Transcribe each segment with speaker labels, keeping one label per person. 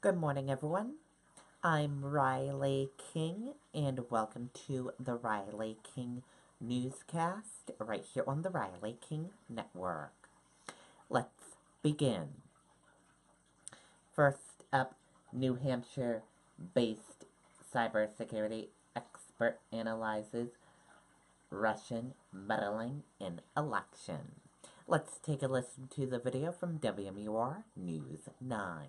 Speaker 1: Good morning, everyone. I'm Riley King, and welcome to the Riley King Newscast right here on the Riley King Network. Let's begin. First up, New Hampshire-based cybersecurity expert analyzes Russian meddling in election. Let's take a listen to the video from WMUR News 9.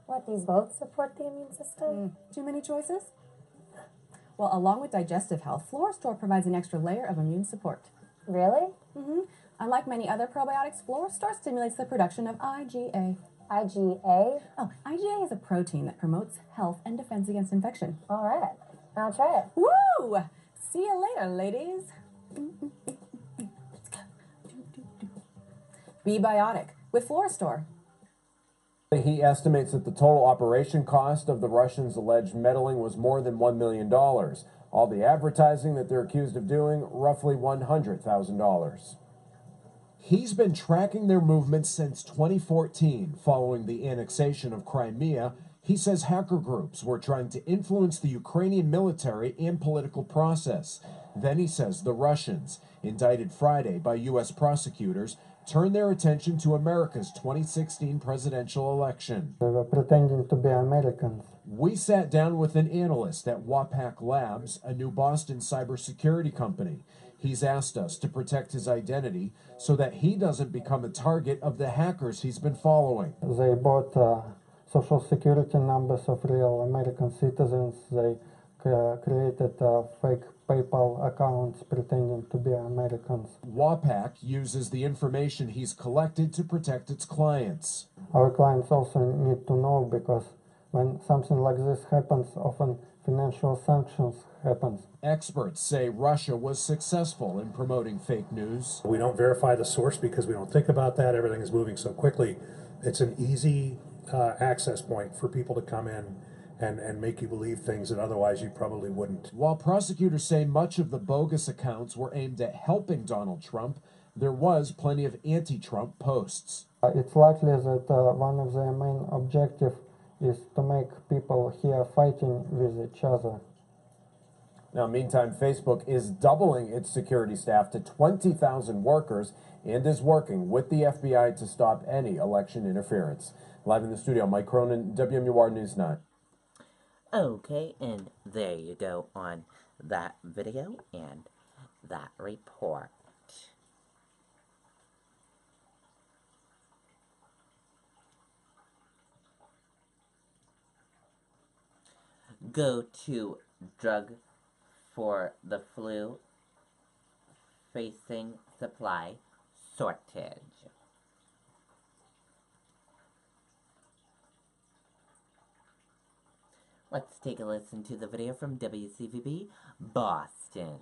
Speaker 2: What, these both support the immune system?
Speaker 3: Too many choices? Well, along with digestive health, Florastor provides an extra layer of immune support.
Speaker 2: Really?
Speaker 3: Unlike many other probiotics, Florastor stimulates the production of IgA.
Speaker 2: IgA?
Speaker 3: Oh, IgA is a protein that promotes health and defense against infection.
Speaker 2: All right. I'll try it.
Speaker 3: Woo! See you later, ladies. Let's go. Be biotic with Florastor.
Speaker 4: He estimates that the total operation cost of the Russians' alleged meddling was more than $1 million. All the advertising that they're accused of doing, roughly $100,000. He's been tracking their movements since 2014, following the annexation of Crimea. He says hacker groups were trying to influence the Ukrainian military and political process. Then he says the Russians, indicted Friday by U.S. prosecutors, turned their attention to America's 2016 presidential election.
Speaker 5: They were pretending to be Americans.
Speaker 4: We sat down with an analyst at WAPAC Labs, a new Boston cybersecurity company. He's asked us to protect his identity so that he doesn't become a target of the hackers he's been following.
Speaker 5: They bought social security numbers of real American citizens. They created fake PayPal accounts pretending to be Americans.
Speaker 4: WAPAC uses the information he's collected to protect its clients.
Speaker 5: Our clients also need to know, because when something like this happens, often financial sanctions happens.
Speaker 4: Experts say Russia was successful in promoting fake news.
Speaker 6: We don't verify the source because we don't think about that. Everything is moving so quickly. It's an easy access point for people to come in and make you believe things that otherwise you probably wouldn't.
Speaker 4: While prosecutors say much of the bogus accounts were aimed at helping Donald Trump, there was plenty of anti-Trump posts.
Speaker 5: It's likely that one of their main objectives is to make people here fighting with each other.
Speaker 4: Now, meantime, Facebook is doubling its security staff to 20,000 workers and is working with the FBI to stop any election interference. Live in the studio, Mike Cronin, WMUR News 9.
Speaker 1: Okay, and there you go on that video and that report. Go to drug for the flu facing supply shortage. Let's take a listen to the video from WCVB Boston.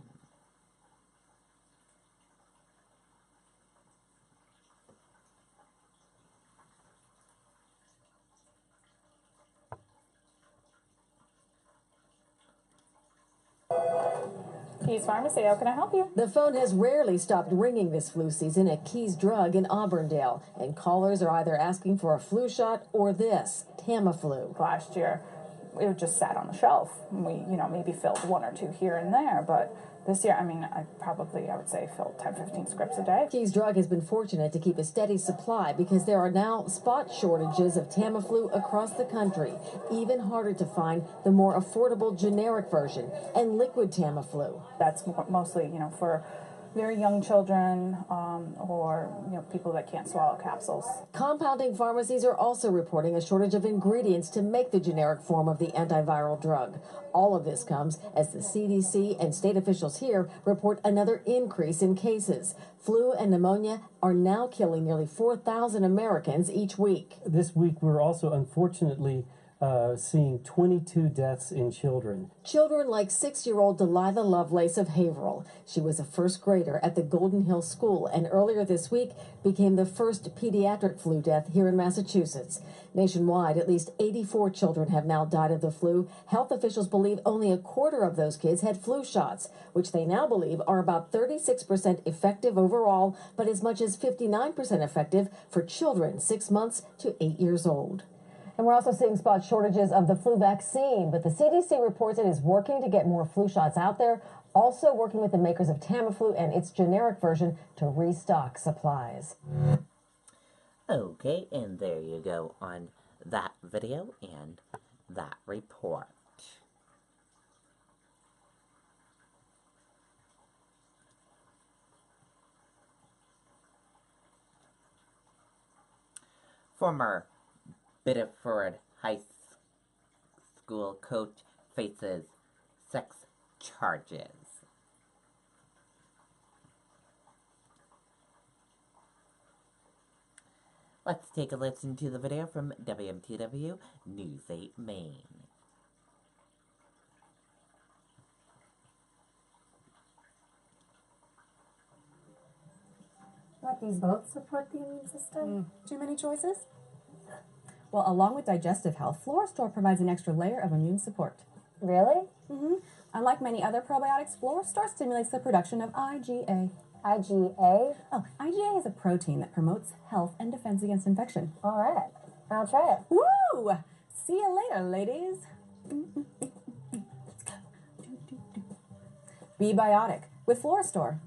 Speaker 7: Keys Pharmacy, how can I help you?
Speaker 8: The phone has rarely stopped ringing this flu season at Keys Drug in Auburndale, and callers are either asking for a flu shot or this, Tamiflu.
Speaker 7: Last year, it just sat on the shelf. We, maybe filled one or two here and there, but this year, I would say filled 10, 15 scripts a day.
Speaker 8: Keys Drug has been fortunate to keep a steady supply because there are now spot shortages of Tamiflu across the country. Even harder to find the more affordable generic version and liquid Tamiflu.
Speaker 7: That's mostly, for very young children or, people that can't swallow capsules.
Speaker 8: Compounding pharmacies are also reporting a shortage of ingredients to make the generic form of the antiviral drug. All of this comes as the CDC and state officials here report another increase in cases. Flu and pneumonia are now killing nearly 4,000 Americans each week.
Speaker 9: This week, we're also unfortunately seeing 22 deaths in children.
Speaker 8: Children like 6-year-old Delilah Lovelace of Haverhill. She was a first grader at the Golden Hill School and earlier this week became the first pediatric flu death here in Massachusetts. Nationwide, at least 84 children have now died of the flu. Health officials believe only a quarter of those kids had flu shots, which they now believe are about 36% effective overall, but as much as 59% effective for children 6 months to 8 years old.
Speaker 10: And we're also seeing spot shortages of the flu vaccine, but the CDC reports it is working to get more flu shots out there, also working with the makers of Tamiflu and its generic version to restock supplies.
Speaker 1: Okay, and there you go on that video and that report. Former Biddeford High School coach faces sex charges. Let's take a listen to the video from WMTW News 8 Maine.
Speaker 2: What, these both support the immune system?
Speaker 3: Too many choices? Well, along with digestive health, Florastor provides an extra layer of immune support.
Speaker 2: Really?
Speaker 3: Unlike many other probiotics, Florastor stimulates the production of IgA.
Speaker 2: IgA?
Speaker 3: Oh, IgA is a protein that promotes health and defense against infection.
Speaker 2: All right. I'll try it.
Speaker 3: Woo! See you later, ladies. Be biotic with Florastor.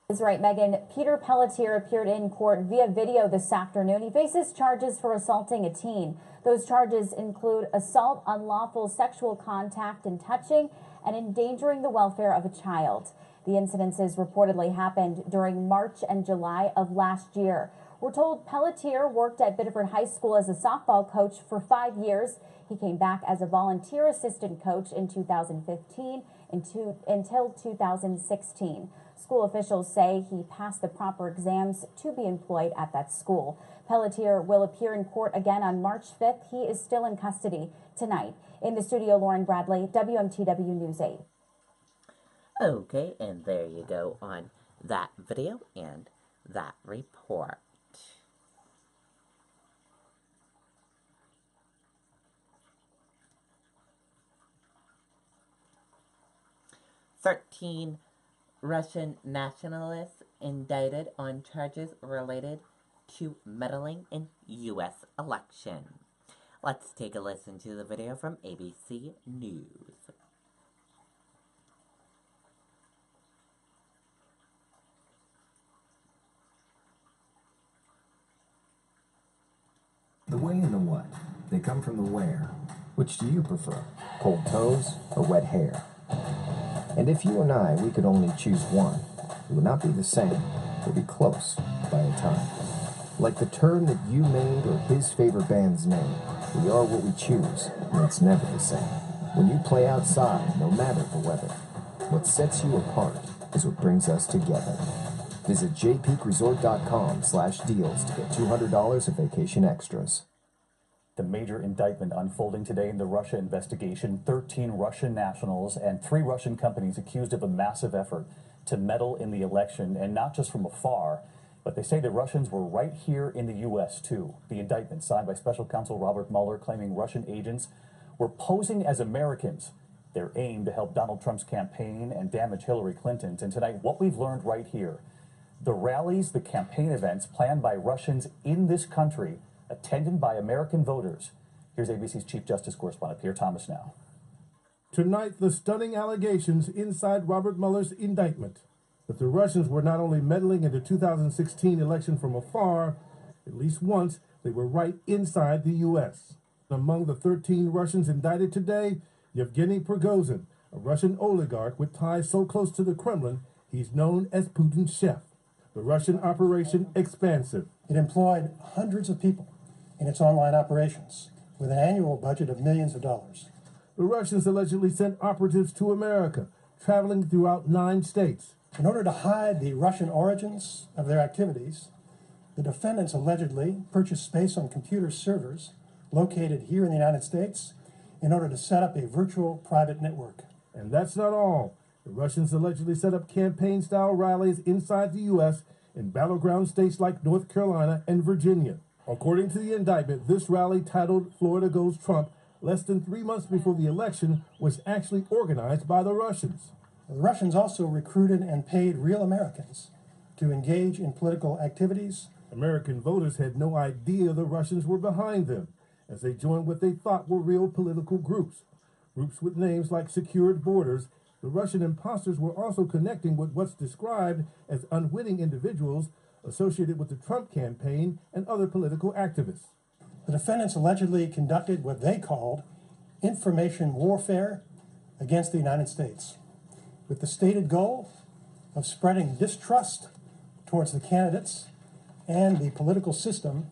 Speaker 11: That's right, Megan. Peter Pelletier appeared in court via video this afternoon. He faces charges for assaulting a teen. Those charges include assault, unlawful sexual contact and touching, and endangering the welfare of a child. The incidences reportedly happened during March and July of last year. We're told Pelletier worked at Biddeford High School as a softball coach for 5 years. He came back as a volunteer assistant coach in 2015 until 2016. School officials say he passed the proper exams to be employed at that school. Pelletier will appear in court again on March 5th. He is still in custody tonight. In the studio, Lauren Bradley, WMTW News 8.
Speaker 1: Okay, and there you go on that video and that report. "13 Russian nationalists indicted on charges related to meddling in U.S. election." Let's take a listen to the video from ABC News.
Speaker 12: The way and the what. They come from the where. Which do you prefer?
Speaker 4: Cold toes or wet hair?
Speaker 12: And if you and I, we could only choose one, it would not be the same. It would be close by a time. Like the turn that you made or his favorite band's name. We are what we choose, and it's never the same. When you play outside, no matter the weather, what sets you apart is what brings us together. Visit jpeakresort.com/deals to get $200 of vacation extras.
Speaker 13: The major indictment unfolding today in the Russia investigation, 13 Russian nationals and 3 Russian companies accused of a massive effort to meddle in the election, and not just from afar, but they say the Russians were right here in the U.S. too. The indictment signed by Special Counsel Robert Mueller claiming Russian agents were posing as Americans. Their aim to help Donald Trump's campaign and damage Hillary Clinton's. And tonight, what we've learned right here, the rallies, the campaign events planned by Russians in this country, attended by American voters. Here's ABC's Chief Justice correspondent Pierre Thomas now.
Speaker 14: Tonight, the stunning allegations inside Robert Mueller's indictment that the Russians were not only meddling in the 2016 election from afar, at least once they were right inside the U.S. Among the 13 Russians indicted today, Yevgeny Prigozhin, a Russian oligarch with ties so close to the Kremlin, he's known as Putin's chef. The Russian Operation Expansive.
Speaker 15: It employed hundreds of people in its online operations with an annual budget of millions of dollars.
Speaker 14: The Russians allegedly sent operatives to America, traveling throughout 9 states.
Speaker 15: In order to hide the Russian origins of their activities, the defendants allegedly purchased space on computer servers located here in the United States in order to set up a virtual private network.
Speaker 14: And that's not all. The Russians allegedly set up campaign-style rallies inside the U.S. in battleground states like North Carolina and Virginia. According to the indictment, this rally, titled Florida Goes Trump, less than 3 months before the election, was actually organized by the Russians.
Speaker 15: The Russians also recruited and paid real Americans to engage in political activities.
Speaker 14: American voters had no idea the Russians were behind them, as they joined what they thought were real political groups. Groups with names like Secured Borders. The Russian imposters were also connecting with what's described as unwitting individuals associated with the Trump campaign and other political activists.
Speaker 15: The defendants allegedly conducted what they called information warfare against the United States, with the stated goal of spreading distrust towards the candidates and the political system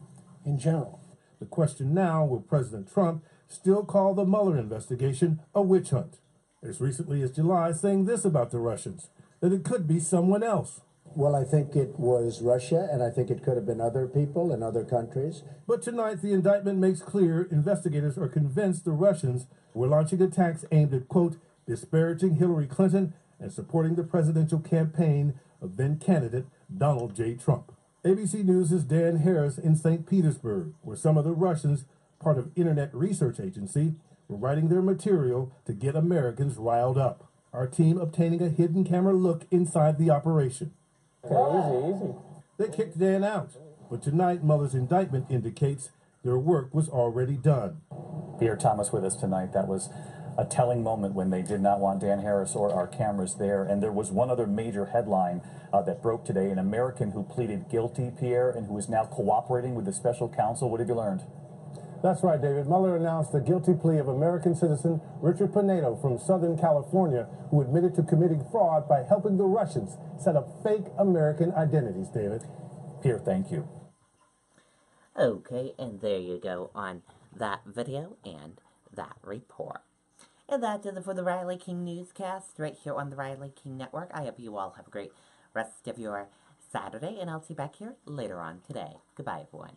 Speaker 15: in general.
Speaker 14: The question now, will President Trump still call the Mueller investigation a witch hunt? As recently as July, saying this about the Russians, that it could be someone else.
Speaker 16: Well, I think it was Russia, and I think it could have been other people in other countries.
Speaker 14: But tonight, the indictment makes clear investigators are convinced the Russians were launching attacks aimed at, quote, disparaging Hillary Clinton and supporting the presidential campaign of then-candidate Donald J. Trump. ABC News' Dan Harris in St. Petersburg, where some of the Russians, part of Internet Research Agency, were writing their material to get Americans riled up. Our team obtaining a hidden camera look inside the operation.
Speaker 4: Okay, easy.
Speaker 14: They kicked Dan out, but tonight Mueller's indictment indicates their work was already done.
Speaker 13: Pierre Thomas with us tonight. That was a telling moment when they did not want Dan Harris or our cameras there. And there was one other major headline that broke today. An American who pleaded guilty, Pierre, and who is now cooperating with the special counsel. What have you learned?
Speaker 14: That's right, David. Mueller announced the guilty plea of American citizen Richard Pinedo from Southern California, who admitted to committing fraud by helping the Russians set up fake American identities, David.
Speaker 13: Pierre, thank you.
Speaker 1: Okay, and there you go on that video and that report. And that does it for the Riley King Newscast right here on the Riley King Network. I hope you all have a great rest of your Saturday, and I'll see you back here later on today. Goodbye, everyone.